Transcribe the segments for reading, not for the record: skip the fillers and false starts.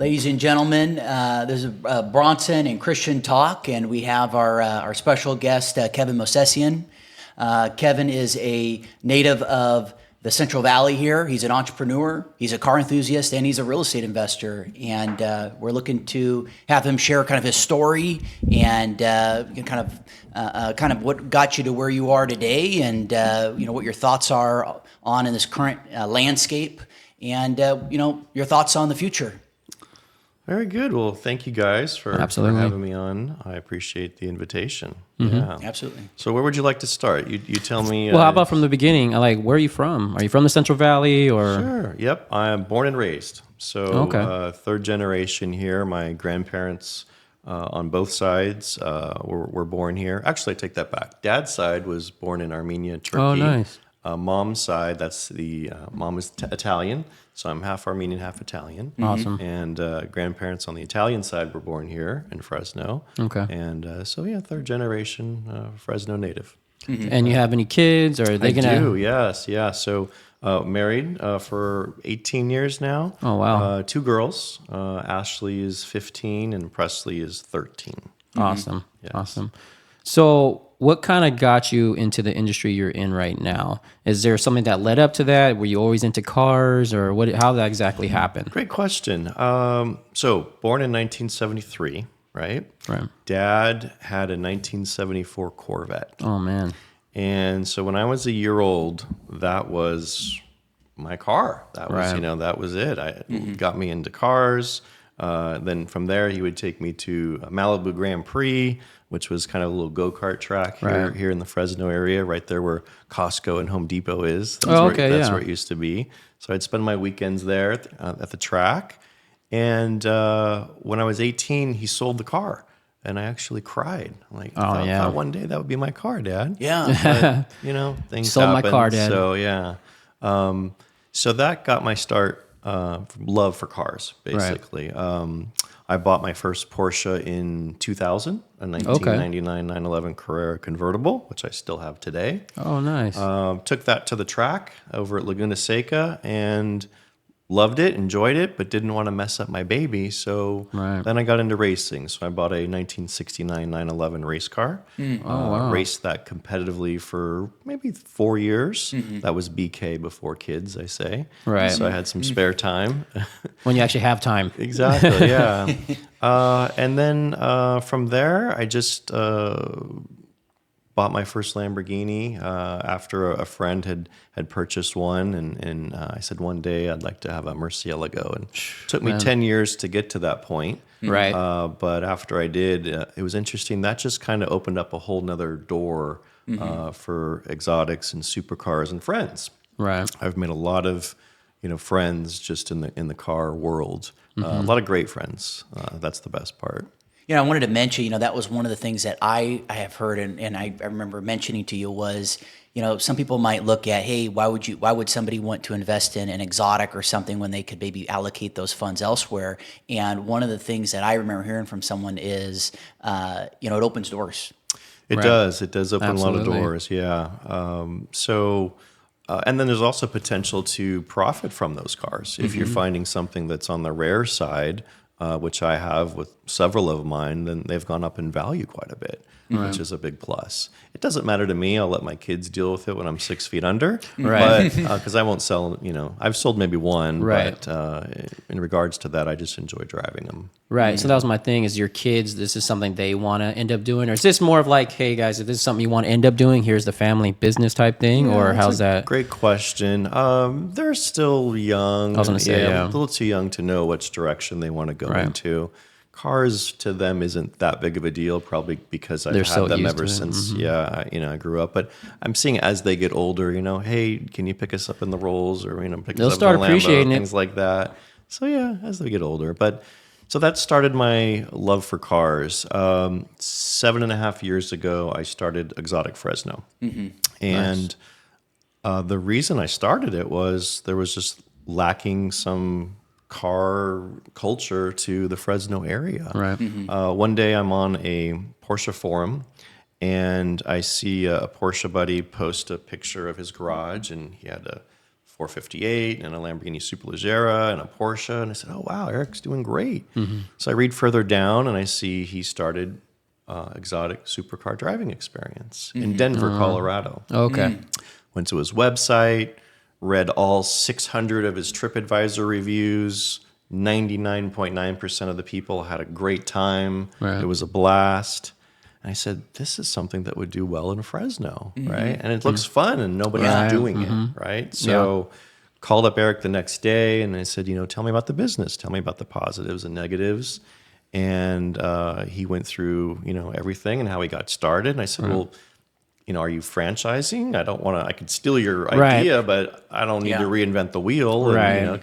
Ladies and gentlemen, this is Bronson and Christian Talk, and we have our special guest, Kevin Mosesian. Kevin is a native of the Central Valley here. He's an entrepreneur, he's a car enthusiast, and he's a real estate investor. And we're looking to have him share kind of his story and kind of what got you to where you are today, and what your thoughts are on in this current landscape, and your thoughts on the future. Very good. Well, thank you guys for having me on. I appreciate the invitation. Mm-hmm. Yeah, absolutely. So where would you like to start? You tell me. Well, how about from the beginning? Like, where are you from? Are you from the Central Valley or? Sure. Yep. I am born and raised. So third generation here. My grandparents on both sides were born here. Actually, I take that back. Dad's side was born in Armenia, Turkey. Oh, nice. Mom's side, that's the mom is Italian, so I'm half Armenian, half Italian. Awesome. And grandparents on the Italian side were born here in Fresno. Okay. And third generation Fresno native. Mm-hmm. And you have any kids, or are they gonna? I do, yes, yeah. So married for 18 years now. Oh wow. 2 girls. Ashley is 15 and Presley is 13. Awesome. Yes. Awesome. So, what kind of got you into the industry you're in right now? Is there something that led up to that? Were you always into cars, or what? How did that exactly happen? Great question. So, born in 1973, right? Right. Dad had a 1974 Corvette. Oh man. And so when I was a year old, that was my car. That was, that was it. Got me into cars. Then from there, he would take me to Malibu Grand Prix, which was kind of a little go-kart track here in the Fresno area, right there where Costco and Home Depot is. That's where it used to be. So I'd spend my weekends there at the track. And when I was 18, he sold the car. And I actually cried. I'm like, I thought one day that would be my car, Dad. Yeah. But, things sold happen. My car, Dad. So, yeah. So that got my start, love for cars, basically. Right. I bought my first Porsche in 2000, a 1999 911 Carrera convertible, which I still have today. Oh, nice. Took that to the track over at Laguna Seca and loved it, enjoyed it, but didn't want to mess up my baby. So then I got into racing. So I bought a 1969 911 race car. Raced that competitively for maybe 4 years. Mm-hmm. That was BK before kids, I say. Right. So I had some spare time. When you actually have time. Exactly, yeah. And then from there, I just bought my first Lamborghini after a friend had purchased one, and I said one day I'd like to have a Murcielago, and it took me 10 years to get to that point. Right. But after I did, it was interesting. That just kind of opened up a whole nother door for exotics and supercars and friends. Right. I've made a lot of friends just in the car world. A lot of great friends. That's the best part. I wanted to mention, that was one of the things that I have heard, and I remember mentioning to you was, some people might look at, hey, why would somebody want to invest in an exotic or something when they could maybe allocate those funds elsewhere? And one of the things that I remember hearing from someone is, it opens doors. It does. It does open a lot of doors. Yeah. And then there's also potential to profit from those cars. If you're finding something that's on the rare side, which I have with several of mine, then they've gone up in value quite a bit, which is a big plus. It doesn't matter to me. I'll let my kids deal with it when I'm 6 feet under, but because I won't sell. I've sold maybe one, but in regards to that, I just enjoy driving them. Right. So that was my thing. Is your kids? This is something they want to end up doing, or is this more of like, hey guys, if this is something you want to end up doing, here's the family business type thing, or how's that? Great question. They're still young. I was going to say, a little too young to know which direction they want to go into. Cars to them isn't that big of a deal, probably because I've had them ever since I grew up. But I'm seeing as they get older, hey, can you pick us up in the Rolls, or pick us up in the Lambo, things like that. So as they get older, so that started my love for cars. 7.5 years ago, I started Oxotic Fresno, and the reason I started it was there was just lacking some car culture to the Fresno area. Right. One day I'm on a Porsche forum, and I see a Porsche buddy post a picture of his garage, and he had a 458 and a Lamborghini Superleggera and a Porsche. And I said, oh, wow, Eric's doing great. So I read further down and I see he started Oxotic Supercar driving experience in Denver, Colorado. Okay. Went to his website, read all 600 of his TripAdvisor reviews. 99.9% of the people had a great time. Right. It was a blast. And I said, this is something that would do well in Fresno, right? And it looks fun and nobody's doing it, right? So called up Eric the next day and I said, tell me about the business. Tell me about the positives and negatives. And he went through, everything and how he got started. And I said, well, are you franchising? I could steal your idea, but I don't need to reinvent the wheel. And,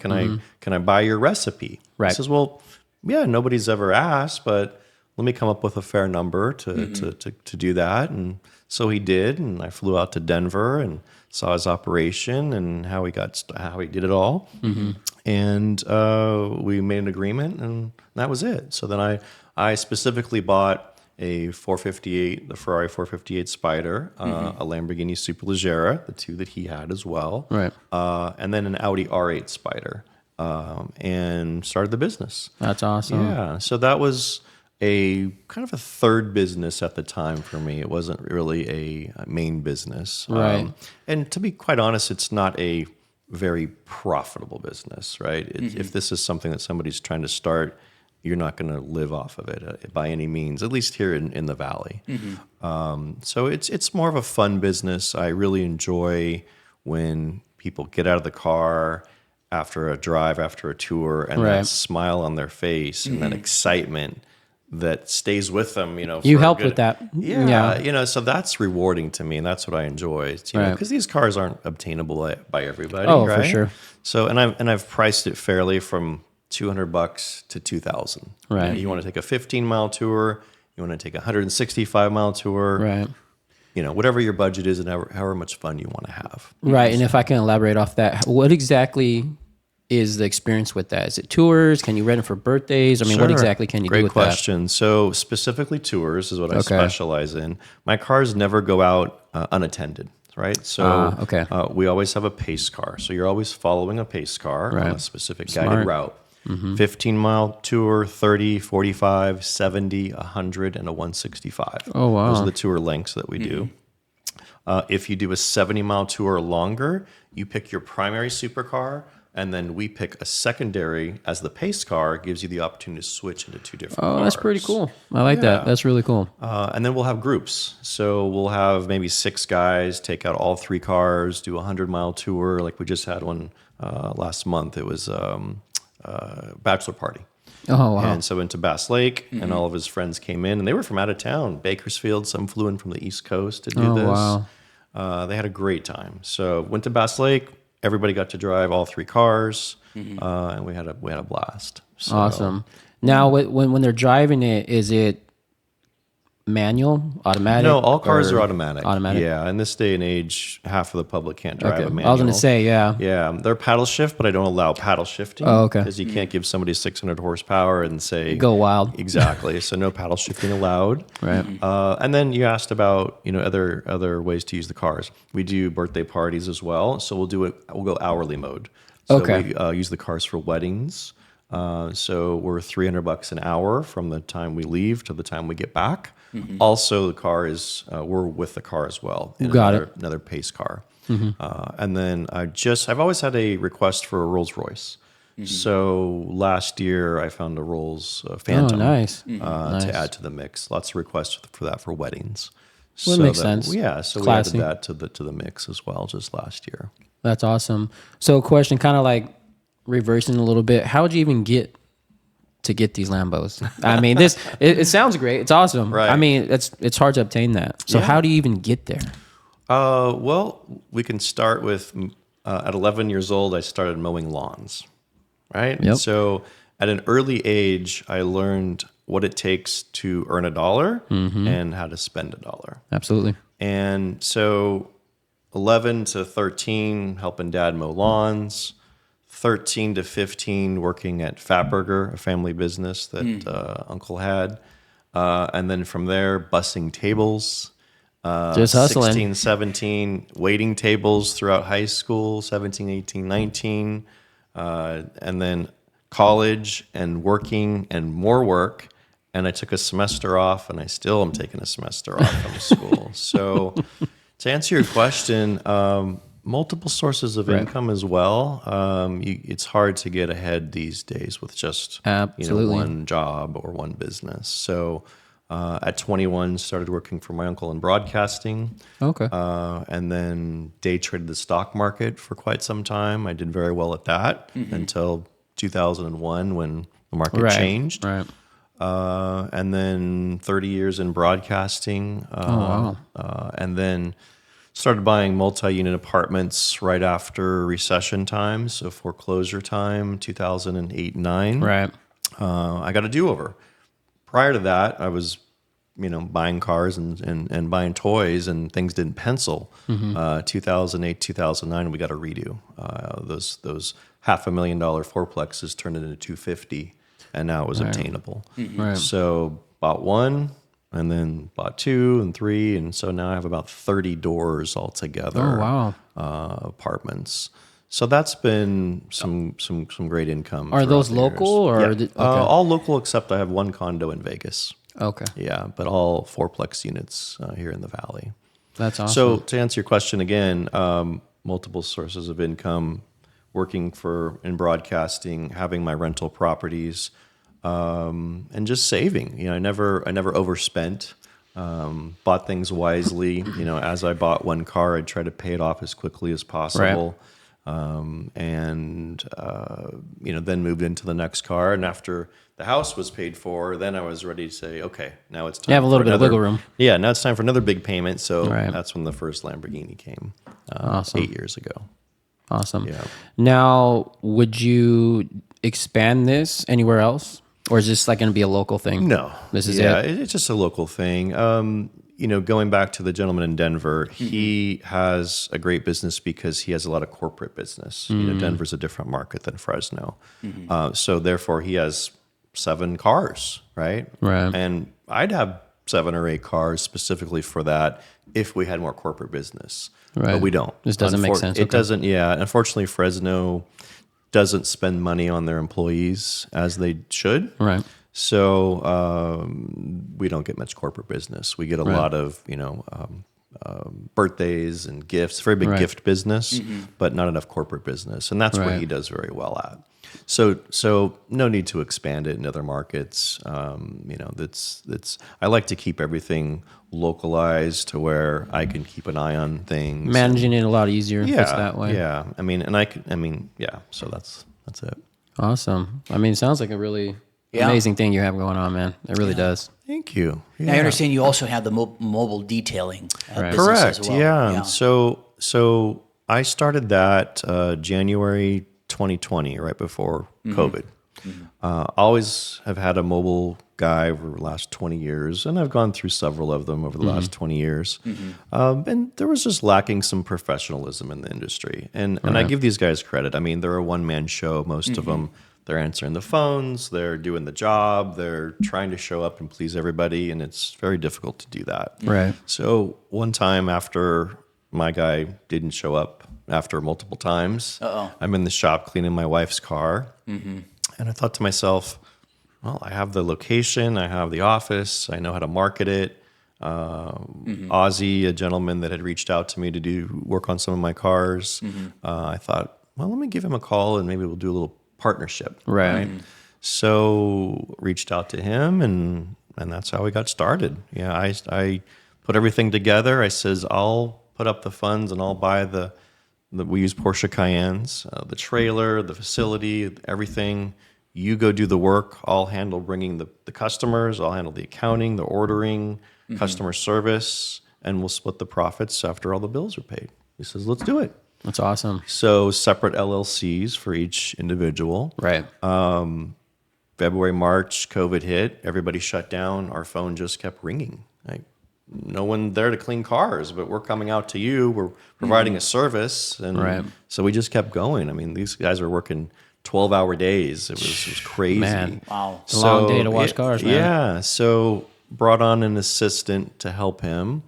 can I buy your recipe? Right. He says, well, yeah, nobody's ever asked, but let me come up with a fair number to do that. And so he did. And I flew out to Denver and saw his operation and how he did it all. And we made an agreement and that was it. So then I specifically bought a 458, the Ferrari 458 Spider, a Lamborghini Superleggera, the two that he had as well, right? And then an Audi R8 Spider, and started the business. That's awesome. Yeah, so that was a kind of a third business at the time for me. It wasn't really a main business, right? And to be quite honest, it's not a very profitable business, right? If this is something that somebody's trying to start, you're not going to live off of it by any means, at least here in the Valley. So it's more of a fun business. I really enjoy when people get out of the car after a drive, after a tour, and that smile on their face and that excitement that stays with them. You helped with that. Yeah. So that's rewarding to me, and that's what I enjoy. Because these cars aren't obtainable by everybody. Oh, right? for sure. So and I've priced it fairly from $200 to $2,000. Right. You want to take a 15-mile tour. You want to take a 165-mile tour. Right. Whatever your budget is and however much fun you want to have. Right. And if I can elaborate off that, what exactly is the experience with that? Is it tours? Can you rent it for birthdays? I mean, what exactly can you do with Great question. So specifically tours is what I specialize in. My cars never go out unattended. Right. So we always have a pace car. So you're always following a pace car on a specific guided route. 15-mile tour, 30, 45, 70, 100, and a 165. Oh, wow. Those are the tour lengths that we do. If you do a 70-mile tour or longer, you pick your primary supercar, and then we pick a secondary as the pace car. It gives you the opportunity to switch into two different cars. Oh, that's pretty cool. I like that. That's really cool. And then we'll have groups. So we'll have maybe 6 guys take out all 3 cars, do a 100-mile tour. Like we just had one last month. It was bachelor party. Oh, wow. And so went to Bass Lake, and all of his friends came in, and they were from out of town, Bakersfield. Some flew in from the East Coast to do this. Wow. They had a great time. So went to Bass Lake. Everybody got to drive all 3 cars, and we had a blast. So, awesome. Now, when they're driving it, is it manual, automatic? No, all cars are automatic. Automatic? Yeah, in this day and age, half of the public can't drive a manual. I was going to say, yeah. Yeah, they're paddle shift, but I don't allow paddle shifting. Oh, okay. Because you can't give somebody 600 horsepower and say... Go wild. Exactly. So no paddle shifting allowed. Right. And then you asked about, other ways to use the cars. We do birthday parties as well. So we'll go hourly mode. So we use the cars for weddings. So we're $300 an hour from the time we leave to the time we get back. Also, the car is we're with the car as well. Another pace car. And then I've always had a request for a Rolls Royce. So last year I found a Rolls Phantom. Oh, nice. To add to the mix. Lots of requests for that for weddings. Well, so makes sense. Yeah, so Classy. we added that to the mix as well just last year. That's awesome. So, question, kind of like reversing a little bit. How would you even get these Lambos? I mean, it sounds great. It's awesome. Right. I mean, it's hard to obtain that. So how do you even get there? Well, we can start with at 11 years old, I started mowing lawns, right? Yep. So at an early age, I learned what it takes to earn $1 and how to spend $1. Absolutely. And so 11 to 13, helping dad mow lawns. 13 to 15 working at Fatburger, a family business that Uncle had. And then from there, bussing tables. Just hustling. 16, 17, waiting tables throughout high school, 17, 18, 19, and then college and working and more work. And I took a semester off, and I still am taking a semester off from school. So to answer your question, multiple sources of income as well. It's hard to get ahead these days with just one job or one business. So at 21, started working for my uncle in broadcasting. Okay. And then day traded the stock market for quite some time. I did very well at that until 2001 when the market changed. Right. And then 30 years in broadcasting. And then started buying multi-unit apartments right after recession time, so foreclosure time, 2008-9. Right. I got a do-over. Prior to that, I was, buying cars and buying toys, and things didn't pencil. 2008, 2009, we got a redo. Those $500,000 fourplexes turned into 250, and now it was obtainable. Right. So bought one, and then bought 2 and 3, and so now I have about 30 doors altogether. Oh, wow. Apartments. So that's been some great income. Are those local or all local except I have one condo in Vegas. Okay. Yeah, but all fourplex units here in the Valley. That's awesome. So to answer your question again, multiple sources of income, working in broadcasting, having my rental properties, and just saving. I never overspent. Bought things wisely. As I bought one car, I'd try to pay it off as quickly as possible. Right. Then moved into the next car. And after the house was paid for, then I was ready to say, okay, now it's time. You have a little bit of wiggle room. Yeah, now it's time for another big payment. So that's when the first Lamborghini came, awesome. 8 years ago. Awesome. Yeah. Now, would you expand this anywhere else? Or is this like going to be a local thing? No. This is it's just a local thing. Going back to the gentleman in Denver, he has a great business because he has a lot of corporate business. Denver's a different market than Fresno. So therefore he has 7 cars, right? Right. And I'd have 7 or 8 cars specifically for that if we had more corporate business. Right. But we don't. This doesn't make sense. It doesn't, Unfortunately, Fresno doesn't spend money on their employees as they should. Right. So we don't get much corporate business. We get a lot of, birthdays and gifts, very big gift business, but not enough corporate business. And that's where he does very well at. So no need to expand it in other markets. I like to keep everything localized to where I can keep an eye on things. Managing it a lot easier if it's that way. Yeah. So that's it. Awesome. It sounds like a really amazing thing you have going on, man. It really does. Thank you. Yeah. Now I understand you also have the mobile detailing business Correct. as well. Yeah. So I started that January 2020, right before COVID. Always have had a mobile guy over the last 20 years, and I've gone through several of them over the last 20 years. And there was just lacking some professionalism in the industry. And I give these guys credit. They're a one-man show, most of them. They're answering the phones, they're doing the job, they're trying to show up and please everybody, and it's very difficult to do that. Right. So one time after my guy didn't show up after multiple times, I'm in the shop cleaning my wife's car, and I thought to myself, well, I have the location, I have the office, I know how to market it. Ozzy, a gentleman that had reached out to me to do work on some of my cars, I thought, well, let me give him a call and maybe we'll do a little partnership. Right. So reached out to him and that's how we got started. Yeah, I put everything together. I says, I'll put up the funds and I'll buy we use Porsche Cayennes, the trailer, the facility, everything. You go do the work. I'll handle bringing the customers. I'll handle the accounting, the ordering, customer service, and we'll split the profits after all the bills are paid. He says, let's do it. That's awesome. So separate LLCs for each individual. Right. February, March, COVID hit. Everybody shut down. Our phone just kept ringing. No one there to clean cars, but we're coming out to you. We're providing a service. And so we just kept going. These guys are working 12-hour days. It was crazy. Man. Wow. It's a long day to wash cars, man. Yeah. So brought on an assistant to help him.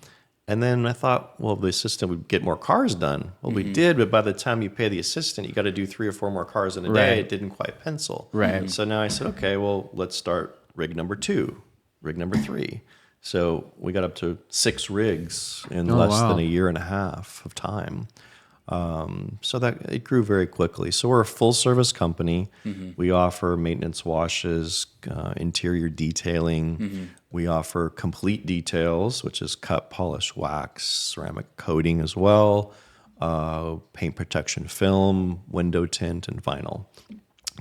And then I thought, well, the assistant would get more cars done. Well, we did, but by the time you pay the assistant, you got to do 3 or 4 more cars in a day. It didn't quite pencil. Right. So now I said, okay, well, let's start rig number 2, rig number 3. So we got up to 6 rigs in less than a year and a half of time. So that it grew very quickly. So we're a full service company. We offer maintenance washes, interior detailing. We offer complete details, which is cut, polish, wax, ceramic coating as well, paint protection film, window tint, and vinyl.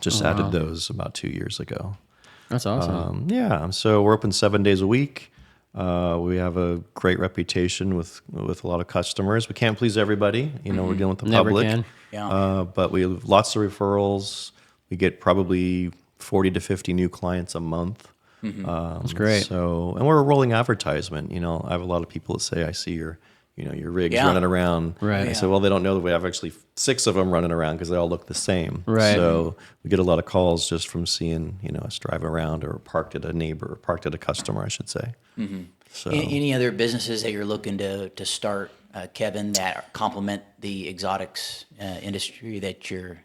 Just added those about 2 years ago. That's awesome. Yeah, so we're open 7 days a week. We have a great reputation with a lot of customers. We can't please everybody. We're dealing with the public. Can. Yeah. But we have lots of referrals. We get probably 40 to 50 new clients a month. That's great. And we're a rolling advertisement. I have a lot of people that say, I see your rigs running around. Right. I said, well, they don't know that we have actually 6 of them running around because they all look the same. Right. So we get a lot of calls just from seeing, us drive around or parked at a customer, I should say. So Any other businesses that you're looking to start, Kevin, that complement the exotics industry that you're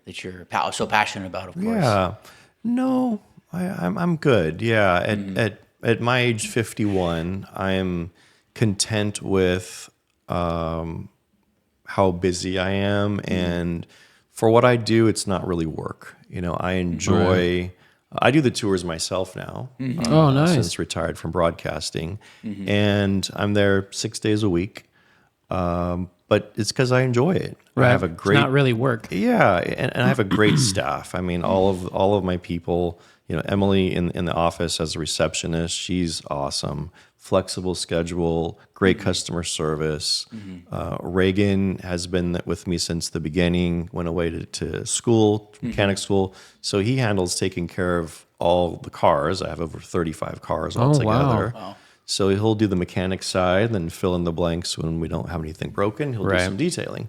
so passionate about, of course? Yeah. No, I'm good. Yeah. At my age 51, I'm content with how busy I am, and for what I do, it's not really work. I enjoy. I do the tours myself now. Oh, nice. Since retired from broadcasting, and I'm there 6 days a week. But it's because I enjoy it. Right. I have a great. It's not really work. Yeah, and I have a great staff. I mean, all of my people. Emily in the office as a receptionist, she's awesome. Flexible schedule, great customer service. Reagan has been with me since the beginning, went away to school, mechanic school. So he handles taking care of all the cars. I have over 35 cars altogether. Wow. So he'll do the mechanic side, then fill in the blanks when we don't have anything broken. He'll do some detailing.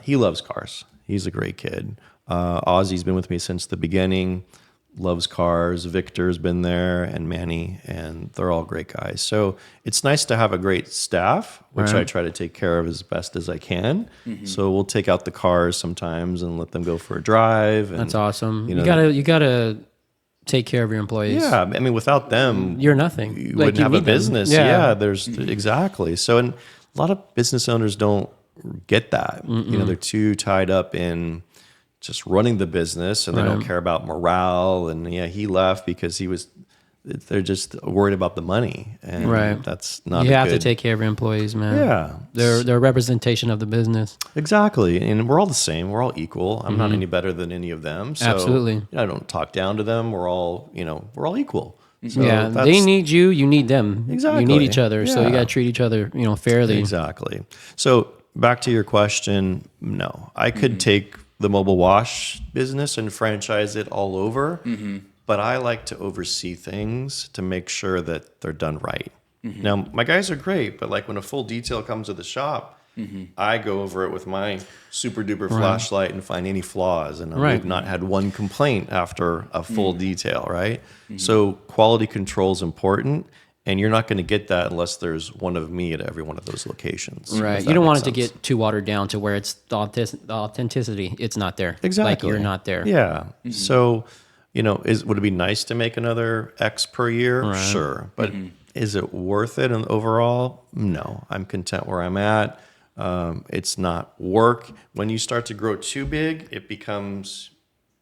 He loves cars. He's a great kid. Ozzy's been with me since the beginning. Loves cars. Victor's been there, and Manny, and they're all great guys. So it's nice to have a great staff, which I try to take care of as best as I can. So we'll take out the cars sometimes and let them go for a drive. And, that's awesome. You gotta take care of your employees. Yeah, I mean, without them, you're nothing. You wouldn't have a business. Yeah. Yeah, there's exactly. So, and a lot of business owners don't get that. They're too tied up in just running the business, and they don't care about morale. And he left because they're just worried about the money, and that's not. You have to take care of your employees, man. Yeah, they're a representation of the business. Exactly, and we're all the same. We're all equal. I'm not any better than any of them. So, absolutely. I don't talk down to them. We're all equal. So they need you. You need them. Exactly. You need each other. So you got to treat each other, fairly. Exactly. So back to your question. No, I could take the mobile wash business and franchise it all over. But I like to oversee things to make sure that they're done right. Now, my guys are great, but like when a full detail comes to the shop, I go over it with my super duper flashlight and find any flaws. And we've not had one complaint after a full detail, right? So quality control is important. And you're not going to get that unless there's one of me at every one of those locations. Right. You don't want it to get too watered down to where it's the authenticity. It's not there. Exactly. Like you're not there. Yeah. So, would it be nice to make another X per year? Right. Sure. But is it worth it overall? No. I'm content where I'm at. It's not work. When you start to grow too big, it becomes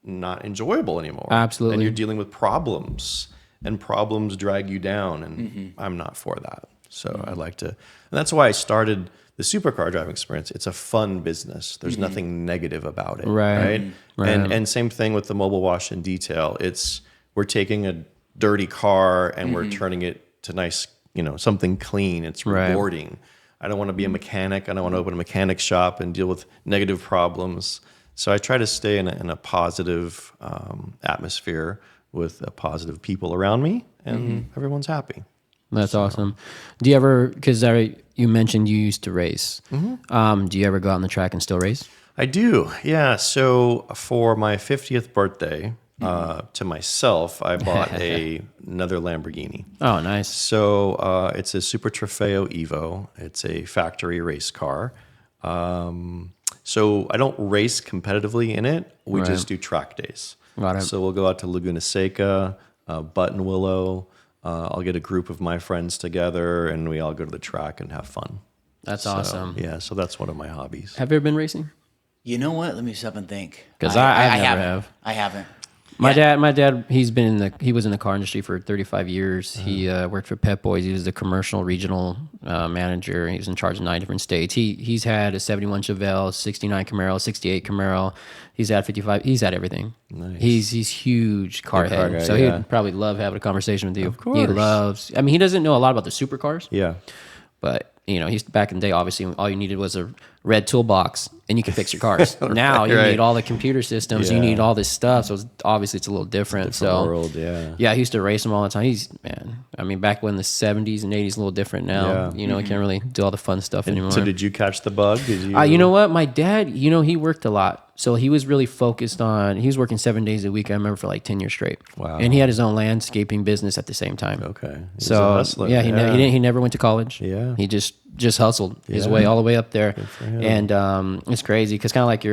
not enjoyable anymore. Absolutely. And you're dealing with problems. And problems drag you down, and I'm not for that. So I like to, and that's why I started the supercar driving experience. It's a fun business. There's nothing negative about it, right? And same thing with the mobile wash and detail. We're taking a dirty car and we're turning it to nice, something clean. It's rewarding. I don't want to be a mechanic. I don't want to open a mechanic shop and deal with negative problems. So I try to stay in a positive atmosphere with positive people around me, and everyone's happy. That's awesome. Do you ever, because you mentioned you used to race, do you ever go out on the track and still race? I do, yeah. So for my 50th birthday, to myself, I bought another Lamborghini. Oh, nice. So it's a Super Trofeo Evo. It's a factory race car. So I don't race competitively in it. We just do track days. Got it. So we'll go out to Laguna Seca, Button Willow. I'll get a group of my friends together, and we all go to the track and have fun. That's awesome. Yeah, so that's one of my hobbies. Have you ever been racing? You know what? Let me stop and think. Because I never have. I haven't. My dad, he was in the car industry for 35 years. He worked for Pep Boys. He was the commercial regional manager. He was in charge of 9 different states. He's had a 71 Chevelle, 69 Camaro, 68 Camaro. He's had 55. He's had everything. Nice. He's huge car head. Guy, so he would probably love having a conversation with you. Of course. He loves. I mean, he doesn't know a lot about the supercars. Yeah. But he's back in the day. Obviously, all you needed was a red toolbox, and you can fix your cars. Now you need all the computer systems. You need all this stuff. So obviously, it's a little different. It's a different world, yeah. He used to race them all the time. I mean, back when the 70s and 80s, a little different now. He can't really do all the fun stuff anymore. So did you catch the bug? Did you? You know what? My dad, he worked a lot. So he was really focused on, he was working 7 days a week, I remember, for like 10 years straight. Wow. And he had his own landscaping business at the same time. Okay. He he never went to college. Yeah. He just hustled his way all the way up there. And it's crazy because kind of like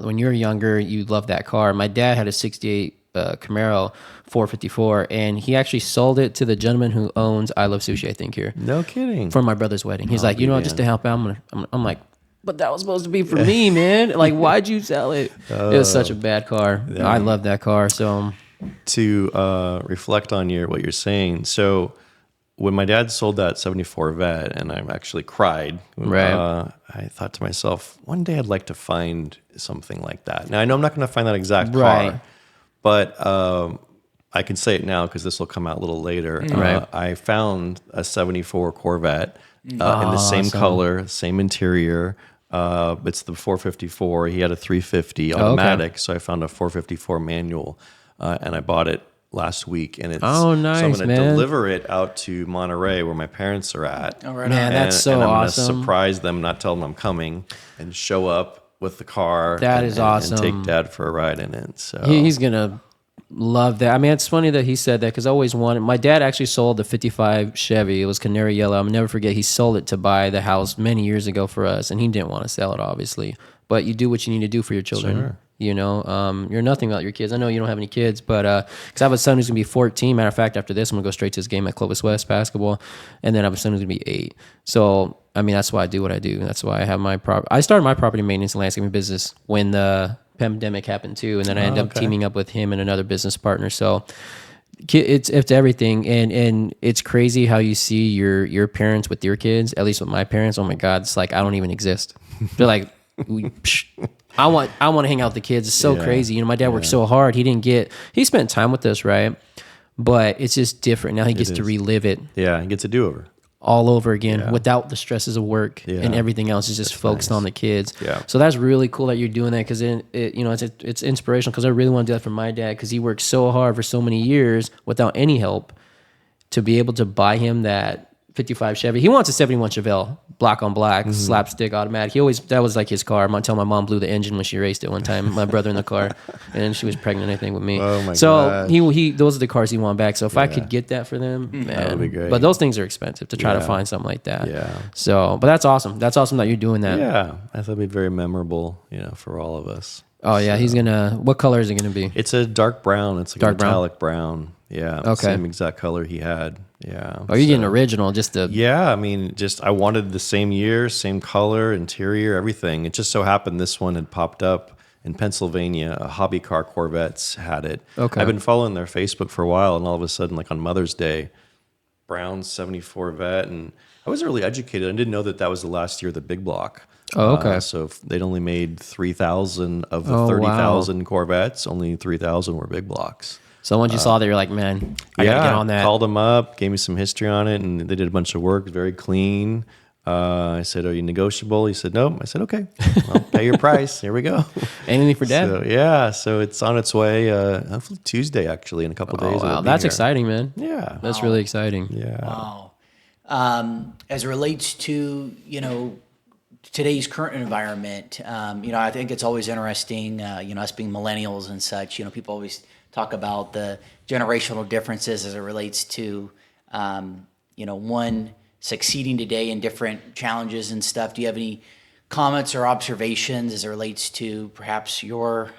when you're younger, you love that car. My dad had a 68 Camaro 454, and he actually sold it to the gentleman who owns I Love Sushi, I think, here. No kidding. For my brother's wedding. He's like, just to help out, I'm like, but that was supposed to be for me, man. Like, why'd you sell it? It was such a bad car. Yeah. I love that car. So to reflect on what you're saying, so when my dad sold that 74 Vet, and I actually cried, I thought to myself, one day I'd like to find something like that. Now, I know I'm not going to find that exact car, but I can say it now because this will come out a little later. I found a 74 Corvette in the same color, same interior. It's the 454. He had a 350 automatic, so I found a 454 manual, and I bought it last week. And it's nice, so I'm going to deliver it out to Monterey, where my parents are at. All right, man, that's so awesome. And I'm going to surprise them, not tell them I'm coming, and show up with the car. That is awesome. And take Dad for a ride in it. So he's gonna love that. I mean, it's funny that he said that because I always wanted. My dad actually sold the 55 Chevy. It was canary yellow. I'll never forget. He sold it to buy the house many years ago for us, and he didn't want to sell it, obviously. But you do what you need to do for your children. Sure. You're nothing without your kids. I know you don't have any kids, but because I have a son who's gonna be 14. Matter of fact, after this, I'm gonna go straight to his game at Clovis West basketball, and then I have a son who's gonna be 8. So I mean, that's why I do what I do. That's why I have my I started my property maintenance and landscaping business when the pandemic happened too, and then I ended up teaming up with him and another business partner. So it's everything, and it's crazy how you see your parents with your kids. At least with my parents, oh my God, it's like I don't even exist. They're like, I want to hang out with the kids. It's so crazy. My dad worked so hard. He spent time with us, right? But it's just different now. He gets to relive it. Yeah, he gets a do-over. All over again without the stresses of work and everything else. Is just focused on the kids. Yeah. So that's really cool that you're doing that because it's inspirational because I really want to do that for my dad because he worked so hard for so many years without any help to be able to buy him that 55 Chevy. He wants a 71 Chevelle, black on black, slapstick automatic. That was like his car. I'm telling my mom blew the engine when she raced it one time. My brother in the car, and she was pregnant, I think, with me. Oh my God. He those are the cars he want back. So if I could get that for them, man, that would be great. But those things are expensive to try to find something like that. Yeah. So, but that's awesome. That's awesome that you're doing that. Yeah, I thought it'd be very memorable, for all of us. Oh yeah, he's gonna. What color is it gonna be? It's a dark brown. It's like a metallic brown. Yeah. Okay. Same exact color he had. Yeah. Oh, you're getting original, Yeah, I mean, I wanted the same year, same color, interior, everything. It just so happened this one had popped up in Pennsylvania. A Hobby Car Corvettes had it. Okay. I've been following their Facebook for a while, and all of a sudden, like on Mother's Day, brown 74 Vet, and I wasn't really educated. I didn't know that was the last year of the big block. Oh, okay. So they'd only made 3,000 of the 30,000 Corvettes. Only 3,000 were big blocks. So once you saw that, you're like, man, I gotta get on that. Called them up, gave me some history on it, and they did a bunch of work, very clean. I said, "Are you negotiable?" He said, "Nope." I said, "Okay, I'll pay your price. Here we go." Anything for Dad? So it's on its way. Hopefully Tuesday, actually, in a couple days. Wow, that's exciting, man. Yeah, that's really exciting. Yeah. Wow. As it relates to today's current environment, I think it's always interesting, us being millennials and such, people always talk about the generational differences as it relates to, one succeeding today in different challenges and stuff. Do you have any comments or observations as it relates to perhaps your,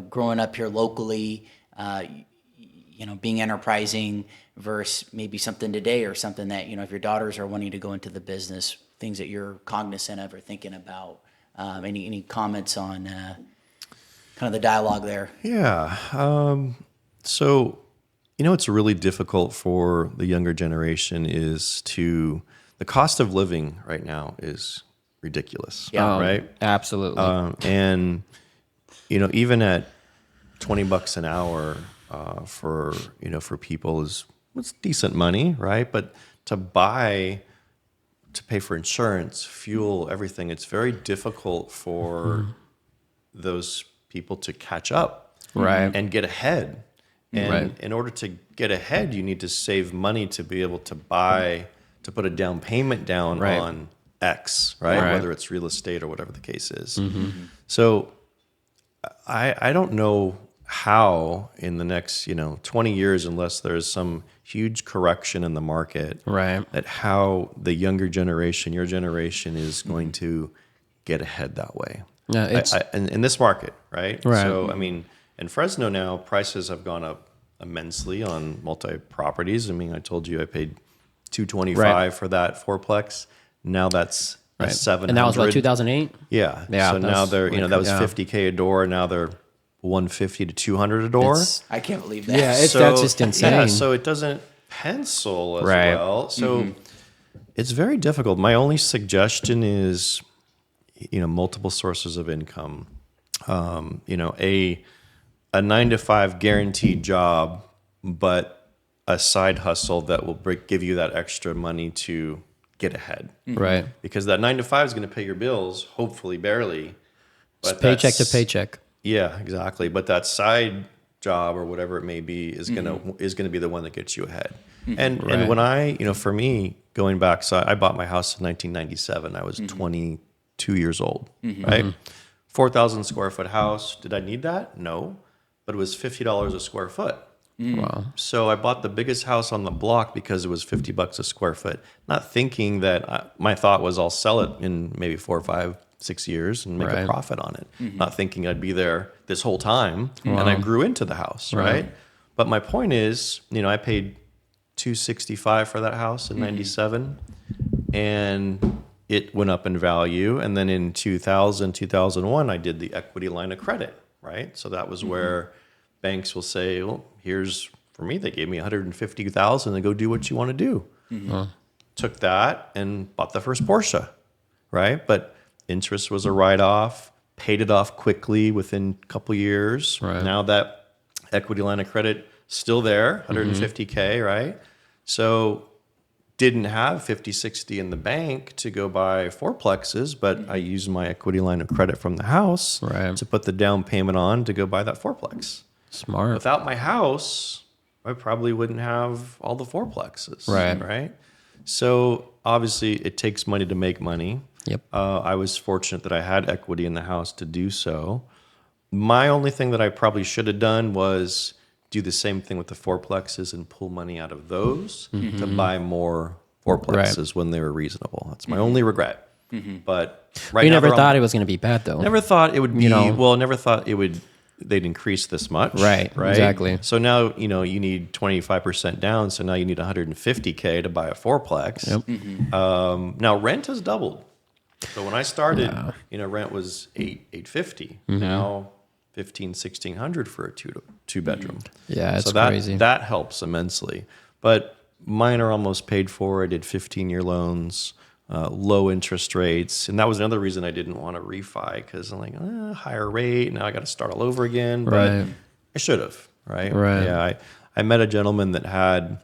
growing up here locally, being enterprising versus maybe something today or something that, if your daughters are wanting to go into the business, things that you're cognizant of or thinking about? Any comments on kind of the dialogue there? Yeah. So, it's really difficult for the younger generation is the cost of living right now is ridiculous. Yeah. Right? Absolutely. And, even at $20 an hour for people it's decent money, right? But to pay for insurance, fuel, everything, it's very difficult for those people to catch up and get ahead. And in order to get ahead, you need to save money to be able to put a down payment down on X, right? Whether it's real estate or whatever the case is. So I don't know how in the next 20 years, unless there's some huge correction in the market, that how the younger generation, your generation, is going to get ahead that way. Yeah, in this market, right? So I mean, in Fresno now, prices have gone up immensely on multi properties. I mean, I told you I paid $225 for that fourplex. Now that's $700. And that was what, 2008? Yeah. So now they're that was $50K a door. Now they're $150 to $200 a door. I can't believe that. Yeah, that's just insane. Yeah, so it doesn't pencil as well. So it's very difficult. My only suggestion is, multiple sources of income. A 9-to-5 guaranteed job, but a side hustle that will give you that extra money to get ahead. Right. Because that 9-to-5 is going to pay your bills, hopefully barely. But it's paycheck to paycheck. Yeah, exactly. But that side job or whatever it may be is gonna be the one that gets you ahead. And when I, for me, going back, so I bought my house in 1997. I was 22 years old, right? 4,000 square foot house. Did I need that? No, but it was $50 a square foot. Wow. So I bought the biggest house on the block because it was $50 a square foot. Not thinking that my thought was I'll sell it in maybe 4 or 5, 6 years and make a profit on it. Not thinking I'd be there this whole time. And I grew into the house, right? But my point is, I paid $265 for that house in 97, and it went up in value. And then in 2000, 2001, I did the equity line of credit, right? So that was where banks will say, well, for me, they gave me $150,000 to go do what you want to do. Took that and bought the first Porsche, right? But interest was a write-off, paid it off quickly within a couple years. Now that equity line of credit still there, $150K, right? So didn't have 50, 60 in the bank to go buy fourplexes, but I used my equity line of credit from the house to put the down payment on to go buy that fourplex. Smart. Without my house, I probably wouldn't have all the fourplexes. Right. So obviously it takes money to make money. Yep. I was fortunate that I had equity in the house to do so. My only thing that I probably should have done was do the same thing with the fourplexes and pull money out of those to buy more fourplexes when they were reasonable. That's my only regret. But you never thought it was going to be bad, though. Never thought it would be. Never thought it would. They'd increase this much. Right. Exactly. So now, you need 25% down. So now you need $150K to buy a fourplex. Now rent has doubled. So when I started, rent was $850. Now $1,500-$1,600 for a two bedroom. Yeah, it's crazy. That helps immensely. But mine are almost paid for. I did 15-year loans. Low interest rates. And that was another reason I didn't want to refi, because I'm like, higher rate. Now I got to start all over again. But I should have, right? Yeah. I met a gentleman that had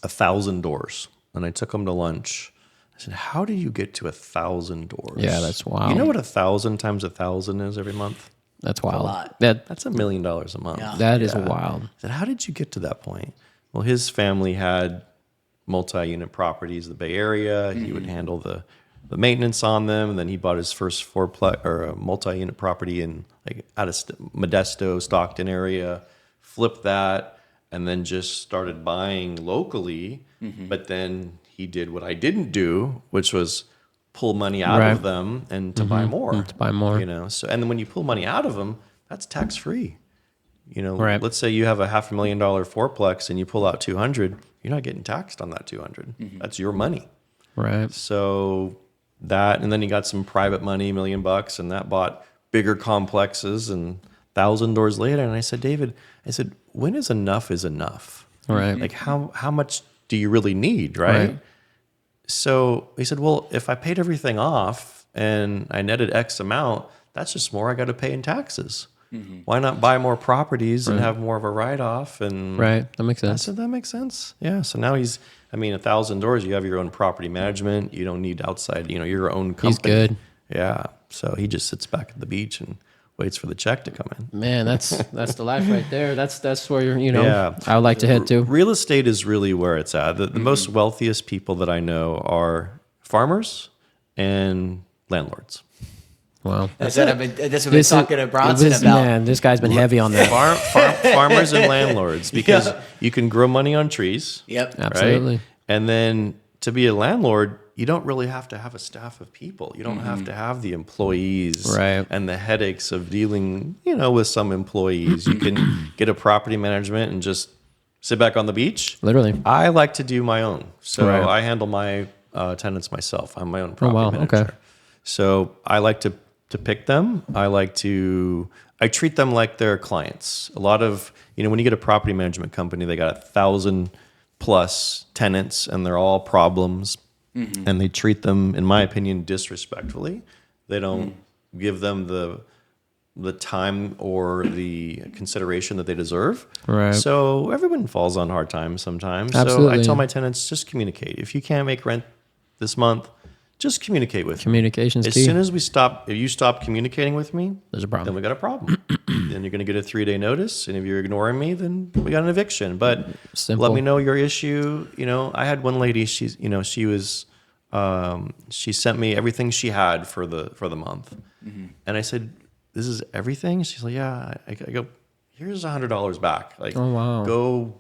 1,000 doors, and I took him to lunch. I said, how do you get to 1,000 doors? Yeah, that's wild. You know what 1,000 times 1,000 is every month? That's wild. A lot. That's $1 million a month. Yeah. That is wild. I said, how did you get to that point? Well, his family had multi-unit properties in the Bay Area. He would handle the the maintenance on them. And then he bought his first fourplex or a multi-unit property in like out of Modesto, Stockton area, flipped that, and then just started buying locally. But then he did what I didn't do, which was pull money out of them and to buy more. To buy more. You know, so and then when you pull money out of them, that's tax free. You know, Right. let's say you have a $500,000 fourplex and you pull out 200, you're not getting taxed on that 200. That's your money. Right. So that, and then you got some private money, $1 million, and that bought bigger complexes, and 1,000 doors later. And I said, David, when is enough? Right. Like how much do you really need? Right. So he said, well, if I paid everything off and I netted X amount, that's just more I got to pay in taxes. Why not buy more properties and have more of a write-off? And Right. That makes sense. I said, that makes sense. Yeah. So now 1,000 doors, you have your own property management. You don't need outside, your own company. He's good. Yeah. So he just sits back at the beach and waits for the check to come in. Man, that's the life right there. That's where you're, I would like to head to. Real estate is really where it's at. The most wealthiest people that I know are farmers and landlords. Wow. That's what we've been talking to Bronson about. Man, this guy's been heavy on that. Farmers and landlords, because you can grow money on trees. Yep. Absolutely. Right? And then to be a landlord, you don't really have to have a staff of people. You don't have to have the employees and the headaches of dealing, with some employees. You can get a property management and just sit back on the beach. Literally. I like to do my own. So I handle my tenants myself. I'm my own property manager. Okay. So I like to pick them. I treat them like they're clients. A lot of, when you get a property management company, they got 1,000 plus tenants and they're all problems. And they treat them, in my opinion, disrespectfully. They don't give them the time or the consideration that they deserve. Right. So everyone falls on hard times sometimes. Absolutely. So I tell my tenants, just communicate. If you can't make rent this month, just communicate with me. Communication's key. As soon as if you stop communicating with me, there's a problem. Then we got a problem. Then you're going to get a 3-day notice. And if you're ignoring me, then we got an eviction. But let me know your issue. I had one lady, she sent me everything she had for the month. And I said, this is everything? She's like, yeah. I go, here's $100 back. Like, oh, wow. Go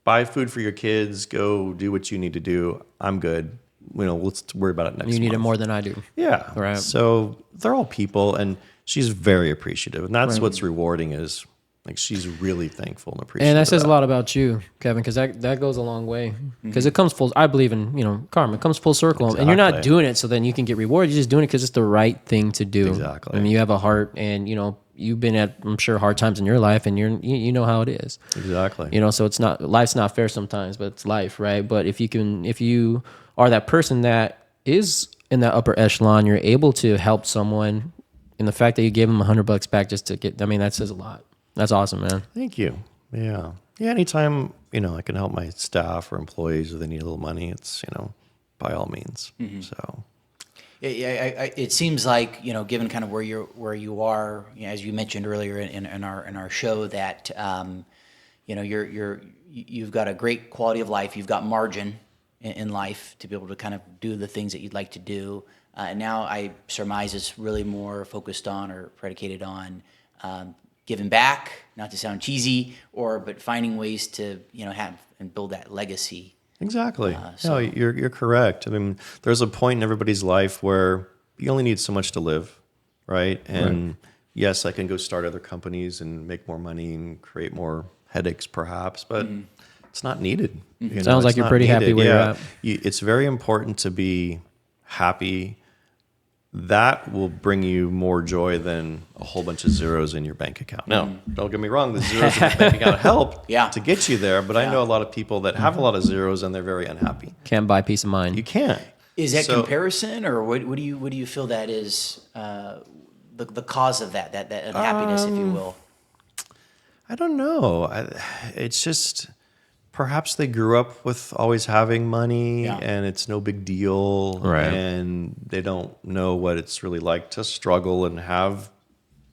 buy food for your kids. Go do what you need to do. I'm good. Let's worry about it next month. You need it more than I do. Yeah. Right. So they're all people, and she's very apprecitive. And that's what's rewarding is, like, she's really thankful and appreciative. And that says a lot about you, Kevin, because that goes a long way. Because it comes I believe in, karma. It comes full circle. Exactly. And you're not doing it so then you can get rewarded. You're just doing it because it's the right thing to do. Exactly. I mean, you have a heart, and, you've been at, I'm sure, hard times in your life, and you know how it is. Exactly. So life's not fair sometimes, but it's life, right? But if you are that person that is in that upper echelon, you're able to help someone, and the fact that you gave them $100 back just to get, that says a lot. That's awesome, man. Thank you. Yeah. Yeah. Anytime, I can help my staff or employees if they need a little money, it's, by all means. So. It seems like, given kind of where you are, as you mentioned earlier in our show, that you've got a great quality of life, you've got margin in life to be able to kind of do the things that you'd like to do. Now I surmise it's really more focused on or predicated on giving back, not to sound cheesy, but finding ways to have and build that legacy. Exactly. No, you're correct. I mean, there's a point in everybody's life where you only need so much to live, right? And yes, I can go start other companies and make more money and create more headaches, perhaps, but it's not needed. Sounds like you're pretty happy where you're at. It's very important to be happy. That will bring you more joy than a whole bunch of zeros in your bank account. Now, don't get me wrong, the zeros in the bank account help to get you there, but I know a lot of people that have a lot of zeros and they're very unhappy. Can't buy peace of mind. You can't. Is that comparison, or what do you feel that is the cause of that unhappiness, if you will? I don't know. It's just perhaps they grew up with always having money and it's no big deal. Right. And they don't know what it's really like to struggle and have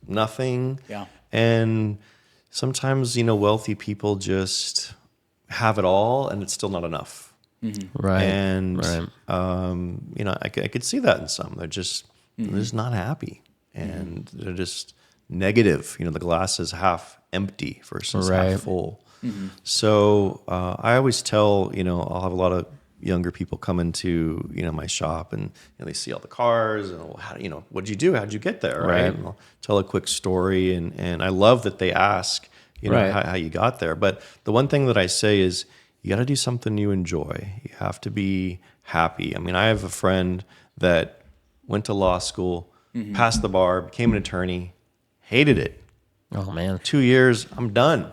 nothing. Yeah. And sometimes, wealthy people just have it all and it's still not enough. Right. And, right. I could see that in some. They're just not happy. And they're just negative. The glass is half empty versus half full. So I always tell, I'll have a lot of younger people come into, my shop, and they see all the cars and, what'd you do? How'd you get there? Right. And I'll tell a quick story. And I love that they ask, how you got there. But the one thing that I say is you got to do something you enjoy. You have to be happy. I mean, I have a friend that went to law school, passed the bar, became an attorney, hated it. Oh, man. 2 years, I'm done.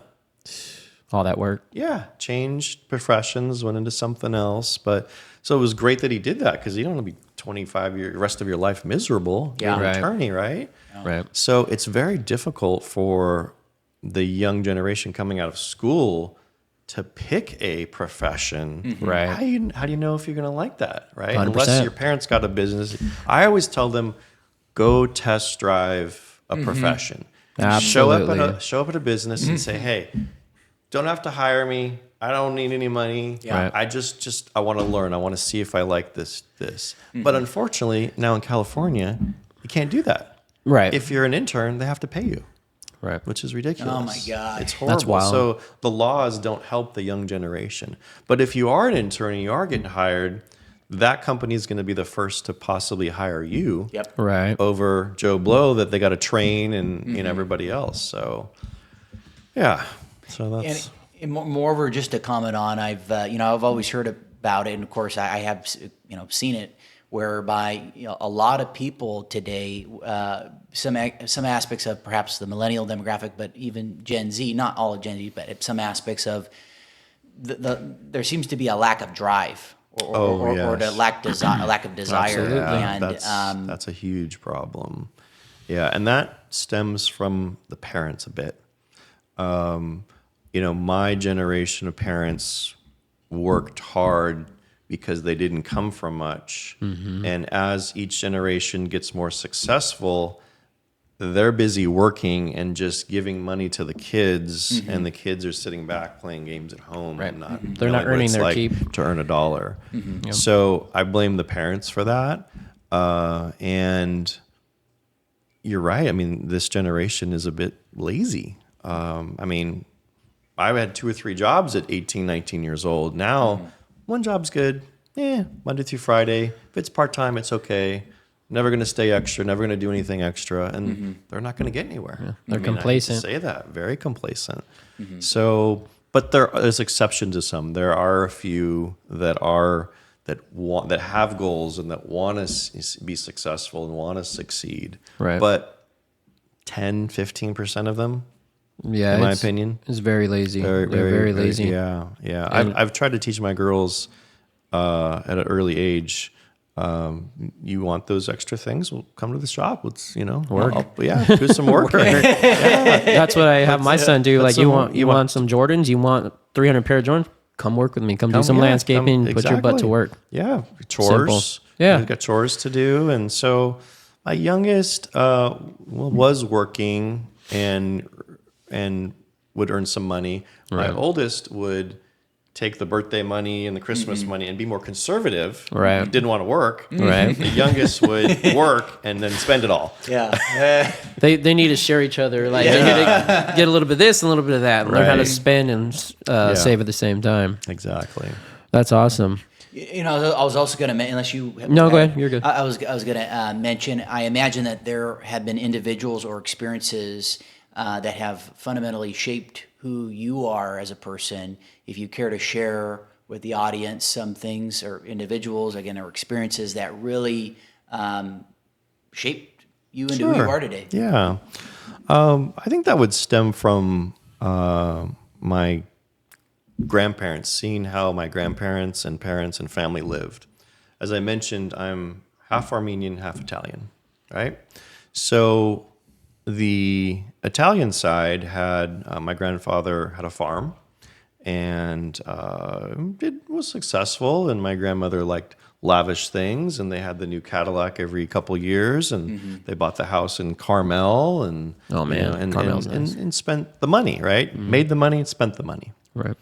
All that work. Yeah, changed professions, went into something else. But so it was great that he did that, because you don't want to be 25 years, the rest of your life miserable. Yeah. You're an attorney, right? Right. So it's very difficult for the young generation coming out of school to pick a profession. Right. How do you know if you're going to like that, right? 100%. Unless your parents got a business. I always tell them, go test drive a profession. Absolutely. Show up at a business and say, hey, don't have to hire me. I don't need any money. Yeah. I just I want to learn. I want to see if I like this. But unfortunately, now in California, you can't do that. Right. If you're an intern, they have to pay you. Right. Which is ridiculous. Oh my God. It's horrible. That's wild. So the laws don't help the young generation. But if you are an intern and you are getting hired, that company is going to be the first to possibly hire you. Yep. Right. Over Joe Blow that they got to train and everybody else. So yeah. So that's And moreover, just to comment on, I've always heard about it, and of course I have seen it, whereby a lot of people today, some aspects of perhaps the millennial demographic, but even Gen Z, not all of Gen Z, but some aspects of there seems to be a lack of drive or a lack of desire. Absolutely. And that's a huge problem. Yeah, and that stems from the parents a bit. My generation of parents worked hard because they didn't come from much. And as each generation gets more successful, they're busy working and just giving money to the kids, and the kids are sitting back playing games at home. Right. And They're not earning their keep to earn $1. Yep. So I blame the parents for that. And you're right. I mean, this generation is a bit lazy. I had 2 or 3 jobs at 18, 19 years old. Now, one job's good. Monday through Friday. If it's part-time, it's okay. Never going to stay extra, never going to do anything extra. And they're not going to get anywhere. Yeah, they're complacent. I hate to say that, very complacent. So, but there's exceptions to some. There are a few that have goals and that want to be successful and want to succeed. Right. But 10, 15% of them, yeah, in my opinion, it's very lazy. They're very lazy. Yeah. I've tried to teach my girls at an early age. You want those extra things? Well, come to the shop. Let's work. Do some work. That's what I have my son do. Like you want some Jordans? You want 300 pair of Jordans? Come work with me. Come do some landscaping. Put your butt to work. Yeah, chores. Simple. Yeah, we've got chores to do, and so my youngest was working and would earn some money. Right. My oldest would take the birthday money and the Christmas money and be more conservative. Right. He didn't want to work. Right. The youngest would work and then spend it all. Yeah. They need to share each other. Like they need to get a little bit of this and a little bit of that. And learn how to spend and save at the same time. Exactly. That's awesome. I was also going to, unless you... No, go ahead. You're good. I was going to mention, I imagine that there have been individuals or experiences that have fundamentally shaped who you are as a person. If you care to share with the audience some things or individuals, again, or experiences that really shaped you into who you are today. Yeah. I think that would stem from my grandparents, seeing how my grandparents and parents and family lived. As I mentioned, I'm half Armenian, half Italian, right? So the Italian side had, my grandfather had a farm and it was successful, and my grandmother liked lavish things, and they had the new Cadillac every couple years, and they bought the house in Carmel, and Carmel's nice. and spent the money, right? Made the money and spent the money. Right.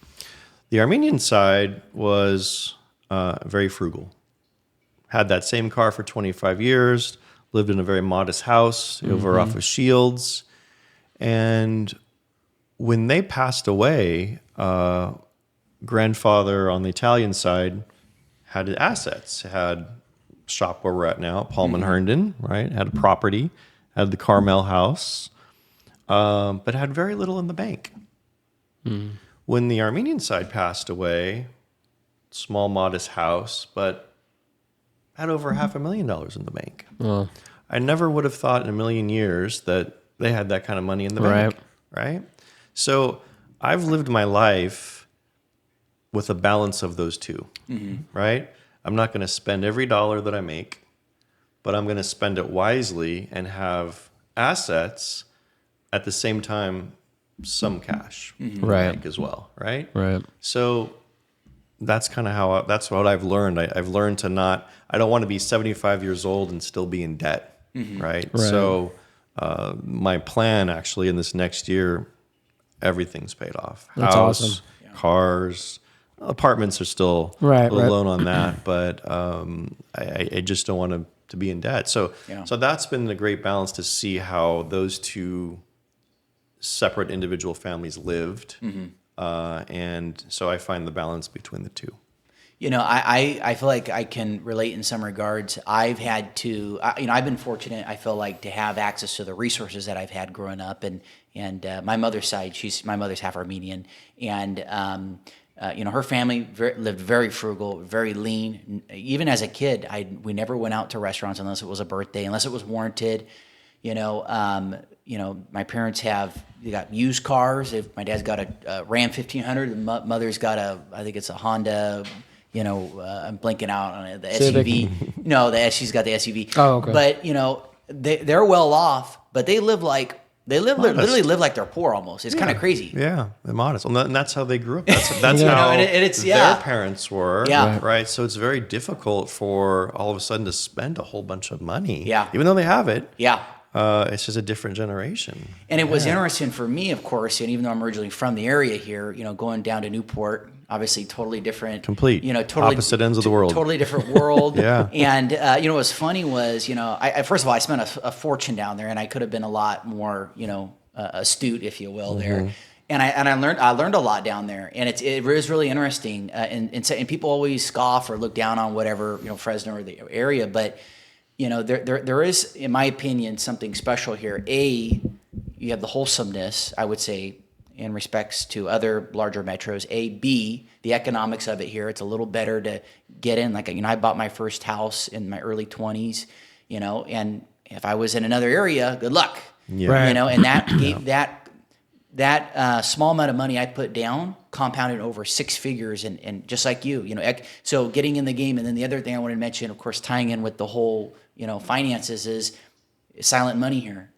The Armenian side was very frugal. Had that same car for 25 years, lived in a very modest house over off of Shields. And when they passed away, grandfather on the Italian side had assets, had shop where we're at now, Pullman Herndon, right? Had a property, had the Carmel house, but had very little in the bank. When the Armenian side passed away, small, modest house, but had over $500,000 in the bank. Oh. I never would have thought in a million years that they had that kind of money in the bank, right? So I've lived my life with a balance of those two, right? I'm not going to spend every dollar that I make, but I'm going to spend it wisely and have assets at the same time, some cash in the bank as well, right? Right. So that's kind of how that's what I've learned. I've learned to not. I don't want to be 75 years old and still be in debt, right? So my plan actually in this next year, everything's paid off. That's awesome. Cars, apartments are still a loan on that, but I just don't want to be in debt. So so that's been a great balance to see how those two separate individual families lived. And so I find the balance between the two. You know, I feel like I can relate in some regards. I've had to, I've been fortunate, I feel like, to have access to the resources that I've had growing up. And my mother's side, my mother's half Armenian. And, her family lived very frugal, very lean. Even as a kid, we never went out to restaurants unless it was a birthday, unless it was warranted. My parents they got used cars. My dad's got a Ram 1500. Mother's got I think it's a Honda. I'm blanking out on it. The SUV. No, she's got the SUV. Oh, okay. But they're well off, but they literally live like they're poor almost. It's kind of crazy. Yeah, they're modest, and that's how they grew up. That's how their parents were. Yeah. Right. So it's very difficult for all of a sudden to spend a whole bunch of money. Yeah. Even though they have it. Yeah. It's just a different generation. And it was interesting for me, of course, and even though I'm originally from the area here, going down to Newport, obviously totally different. Complete. Totally opposite ends of the world. Totally different world. Yeah. And, what was funny was, I first of all, I spent a fortune down there, and I could have been a lot more, astute, if you will, there. And I learned a lot down there, and it is really interesting. And people always scoff or look down on whatever, Fresno or the area, but there is, in my opinion, something special here. You have the wholesomeness, I would say, in respects to other larger metros. B, the economics of it here. It's a little better to get in. Like, I bought my first house in my early 20s, and if I was in another area, good luck. Yeah. Right. And that gave that small amount of money I put down compounded over six figures, and just like so getting in the game. And then the other thing I wanted to mention, of course, tying in with the whole finances, is silent money here.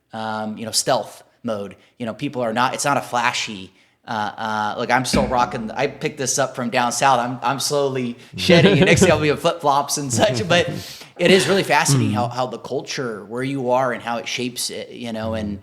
Stealth mode. People are not. It's not a flashy. Like, I'm still rocking. I picked this up from down south. I'm slowly shedding. And next thing I'll be in flip flops and such. But it is really fascinating how the culture, where you are, and how it shapes it. And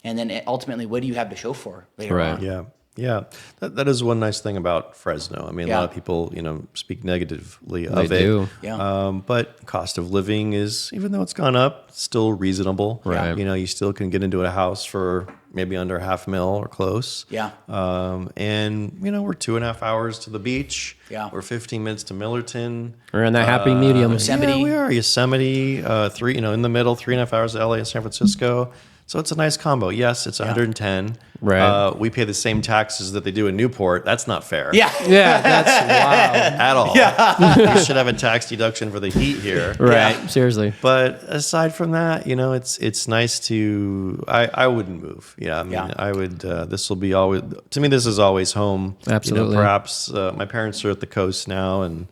then ultimately, what do you have to show for later on? Yeah. That is one nice thing about Fresno. I mean, a lot of people, speak negatively of it. They do. Yeah. But cost of living is, even though it's gone up, still reasonable. Right. You still can get into a house for maybe under $500,000 or close. Yeah. And we're 2.5 hours to the beach. Yeah. We're 15 minutes to Millerton. We're in that happy medium. Yosemite. Yeah, we are. Yosemite, in the middle, 3.5 hours to LA and San Francisco. So it's a nice combo. Yes, it's 110. Right. We pay the same taxes that they do in Newport. That's not fair. Yeah. Yeah, that's wild. At all. Yeah. We should have a tax deduction for the heat here. Right. Yeah. Seriously. But aside from that, it's nice to. I wouldn't move. Yeah. I mean, I would. This will be always. To me, this is always home. Absolutely. Perhaps my parents are at the coast now, and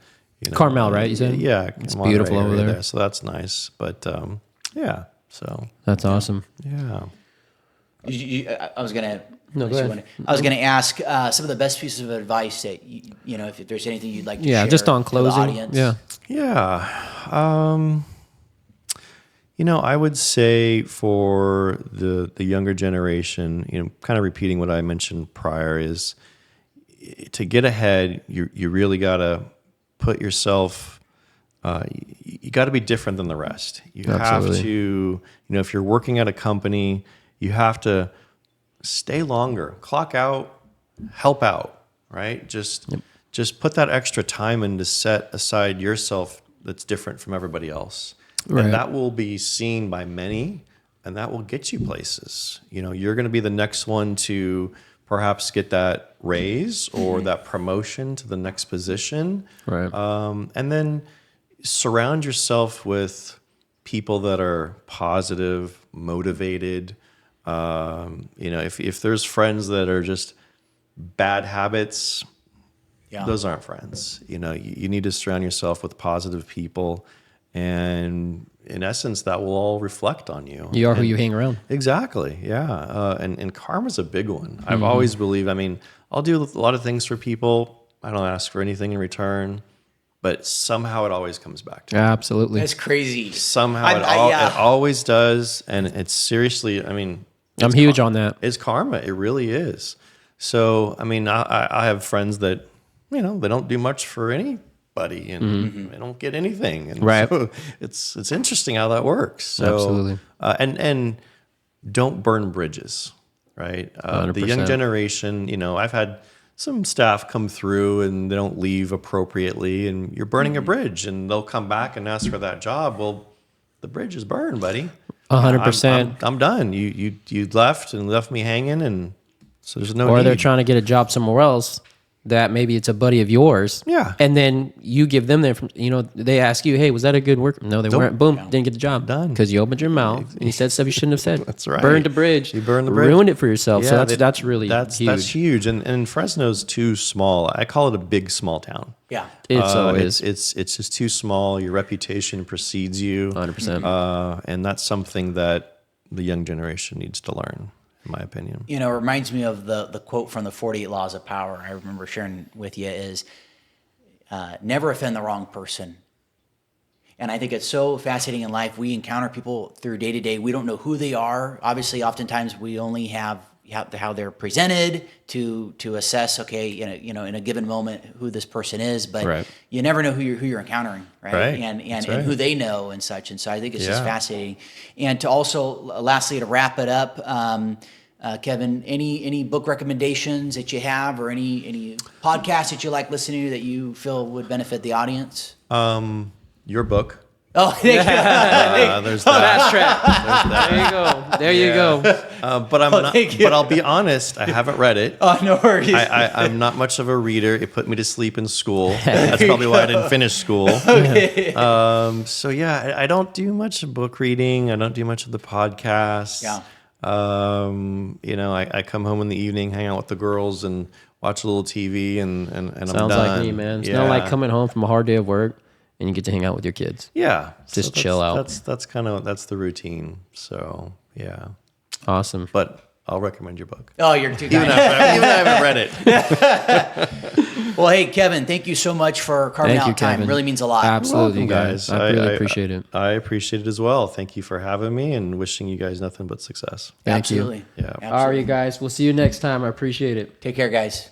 Carmel, right? You said. Yeah. It's beautiful over there. So that's nice. But yeah. So that's awesome. Yeah. I was gonna. No, go ahead. I was gonna ask some of the best pieces of advice that if there's anything you'd like to share. Just on closing. To the audience. Yeah. I would say for the younger generation, kind of repeating what I mentioned prior, is to get ahead. You really gotta put yourself, you got to be different than the rest. You Absolutely. have to, if you're working at a company, you have to stay longer, clock out, help out, right? Just put that extra time in to set aside yourself that's different from everybody else. Right. And that will be seen by many, and that will get you places. You're going to be the next one to perhaps get that raise or that promotion to the next position. Right. And then surround yourself with people that are positive, motivated. If there's friends that are just bad habits, those aren't friends. You need to surround yourself with positive people, and in essence, that will all reflect on you. You are who you hang around. Exactly. Yeah. And karma's a big one. I've always believed, I'll do a lot of things for people. I don't ask for anything in return, but somehow it always comes back to me. Absolutely. That's crazy. Somehow it always does. And it's seriously, I'm huge on that. It's karma. It really is. So, I have friends that, they don't do much for anybody and they don't get anything. And right. So it's interesting how that works. So, absolutely. And don't burn bridges, right? The young generation, I've had some staff come through and they don't leave appropriately, and you're burning a bridge, and they'll come back and ask for that job. Well, the bridge is burned, buddy. 100%. I'm done. You left and left me hanging, and so there's no or need. They're trying to get a job somewhere else that maybe it's a buddy of yours. Yeah. And then you give them they ask you, hey, was that a good work? No, they weren't. Boom, didn't get the job. Done. Because you opened your mouth and you said stuff you shouldn't have said. That's right. Burned a bridge. You burned the bridge. Ruined it for yourself. Yeah, so that's really huge. That's huge. And Fresno's too small. I call it a big small town. Yeah. It's always. It's just too small. Your reputation precedes you. 100%. And that's something that the young generation needs to learn, in my opinion. It reminds me of the quote from the 48 Laws of Power I remember sharing with you is, never offend the wrong person. And I think it's so fascinating in life. We encounter people through day to day. We don't know who they are. Obviously, oftentimes we only have how they're presented to assess, okay, in a given moment who this person is, but right. you never know who you're encountering, right? And right. who they know and such. And so I think it's just fascinating. And to also, lastly, to wrap it up, Kevin, any book recommendations that you have, or any podcasts that you like listening to that you feel would benefit the audience? Your book. Oh, thank you. There's that. Fast track. There you go. But I'm not. But I'll be honest. I haven't read it. Oh, no worries. I'm not much of a reader. It put me to sleep in school. That's probably why I didn't finish school. Okay. So yeah, I don't do much book reading. I don't do much of the podcasts. Yeah. I come home in the evening, hang out with the girls, and watch a little TV, and I'm done. Sounds like me, man. It's not like coming home from a hard day of work and you get to hang out with your kids. Yeah. Just chill out. That's the routine. So yeah. Awesome. But I'll recommend your book. Oh, you're too kind. Even I haven't read it. Well, hey, Kevin, thank you so much for carving out time. Kevin. It really means a lot. Absolutely, Welcome, guys. I really appreciate it. I appreciate it as well. Thank you for having me, and wishing you guys nothing but success. Thank Absolutely. you. Yeah. All right, you guys. We'll see you next time. I appreciate it. Take care, guys.